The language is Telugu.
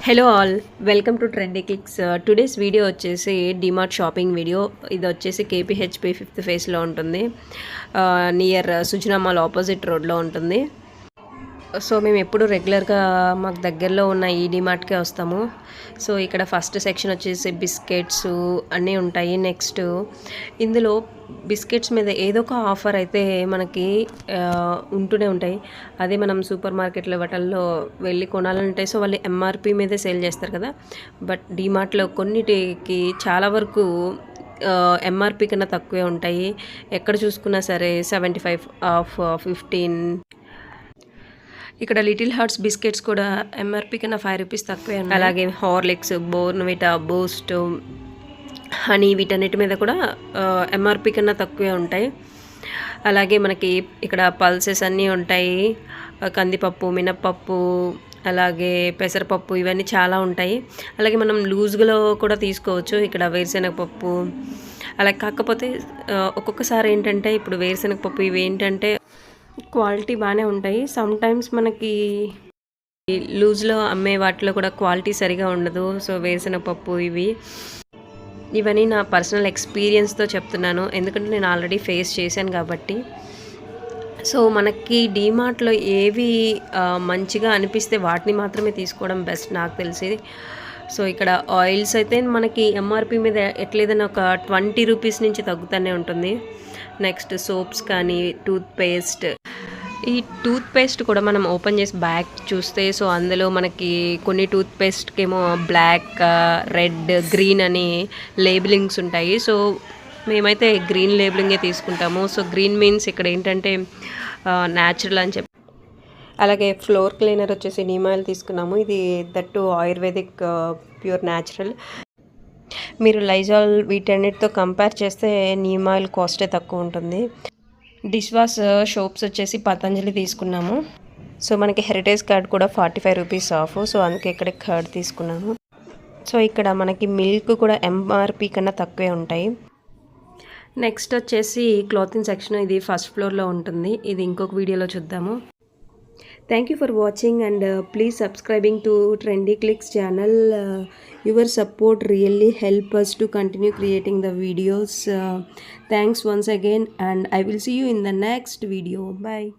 Hello all, welcome to trendy clicks. Today's video వచ్చేసి డిమార్ట్ షాపింగ్ వీడియో. ఇది వచ్చేసి కేపీహెచ్పి 5th ఫేస్లో ఉంటుంది. నియర్ సుజనా మాల్ ఆపోజిట్ రోడ్లో ఉంటుంది. సో మేము ఎప్పుడు రెగ్యులర్గా మాకు దగ్గరలో ఉన్న ఈ డిమార్ట్కే వస్తాము. సో ఇక్కడ ఫస్ట్ సెక్షన్ వచ్చేసి బిస్కెట్స్ అన్నీ ఉంటాయి. నెక్స్ట్ ఇందులో బిస్కెట్స్ మీద ఏదో ఒక ఆఫర్ అయితే మనకి ఉంటూనే ఉంటాయి. అదే మనం సూపర్ మార్కెట్లో వాటిల్లో వెళ్ళి కొనాలంటే సో వాళ్ళు ఎంఆర్పి మీదే సేల్ చేస్తారు కదా. బట్ డిమార్ట్లో కొన్నిటికి చాలా వరకు ఎంఆర్పి కన్నా తక్కువే ఉంటాయి. ఎక్కడ చూసుకున్నా సరే 75 ఆఫ్ 15. ఇక్కడ లిటిల్ హార్ట్స్ బిస్కెట్స్ కూడా ఎంఆర్పి కన్నా 5 రూపీస్ తక్కువే ఉన్నాయి. అలాగే హార్లిక్స్, బోర్న్విటా, బూస్ట్, హనీ వీటన్నిటి మీద కూడా ఎంఆర్పి కన్నా తక్కువే ఉంటాయి. అలాగే మనకి ఇక్కడ పల్సెస్ అన్నీ ఉంటాయి. కందిపప్పు, మినప్పప్పు, అలాగే పెసరపప్పు ఇవన్నీ చాలా ఉంటాయి. అలాగే మనం లూజ్లో కూడా తీసుకోవచ్చు. ఇక్కడ వేరుశనగపప్పు అలా. కాకపోతే ఒక్కొక్కసారి ఏంటంటే ఇప్పుడు వేరుశనగపప్పు ఇవి ఏంటంటే క్వాలిటీ బాగానే ఉంటాయి. సమ్ టైమ్స్ మనకి లూజ్లో అమ్మే వాటిలో కూడా క్వాలిటీ సరిగా ఉండదు. సో వేరుశనగపప్పు ఇవన్నీ నా పర్సనల్ ఎక్స్పీరియన్స్తో చెప్తున్నాను, ఎందుకంటే నేను ఆల్రెడీ ఫేస్ చేశాను కాబట్టి. సో మనకి డీమార్ట్లో ఏవి మంచిగా అనిపిస్తే వాటిని మాత్రమే తీసుకోవడం బెస్ట్ నాకు తెలిసి. సో ఇక్కడ ఆయిల్స్ అయితే మనకి ఎంఆర్పి మీద ఎట్లేదన్నా ఒక 20 రూపీస్ నుంచి తగ్గుతూనే ఉంటుంది. నెక్స్ట్ సోప్స్ కానీ, టూత్పేస్ట్. ఈ టూత్పేస్ట్ కూడా మనం ఓపెన్ చేసి బ్యాగ్ చూస్తే సో అందులో మనకి కొన్ని టూత్పేస్ట్కి ఏమో బ్లాక్, రెడ్, గ్రీన్ అని లేబులింగ్స్ ఉంటాయి. సో మేమైతే గ్రీన్ లేబులింగే తీసుకుంటాము. సో గ్రీన్ మీన్స్ ఇక్కడ ఏంటంటే న్యాచురల్ అని చెప్పి. అలాగే ఫ్లోర్ క్లీనర్ వచ్చేసి నీమ్ ఆయిల్ తీసుకున్నాము. ఇది దట్టు ఆయుర్వేదిక్, ప్యూర్ న్యాచురల్. మీరు లైజాల్ వీటన్నిటితో కంపేర్ చేస్తే నీమ్ ఆయిల్ కాస్టే తక్కువ ఉంటుంది. డిష్ వాష్ సోప్స్ వచ్చేసి పతంజలి తీసుకున్నాము. సో మనకి హెరిటేజ్ కార్డ్ కూడా 45 రూపీస్ ఆఫ్. సో అందుకే ఇక్కడ కార్డ్ తీసుకున్నాము. సో ఇక్కడ మనకి మిల్క్ కూడా ఎంఆర్పి కన్నా తక్కువే ఉంటాయి. నెక్స్ట్ వచ్చేసి క్లాతింగ్ సెక్షన్. ఇది ఫస్ట్ ఫ్లోర్లో ఉంటుంది. ఇది ఇంకొక వీడియోలో చూద్దాము. Thank you for watching and please subscribing to Trendy Clicks channel. Your support really help us to continue creating the videos. Thanks once again and I will see you in the next video. Bye.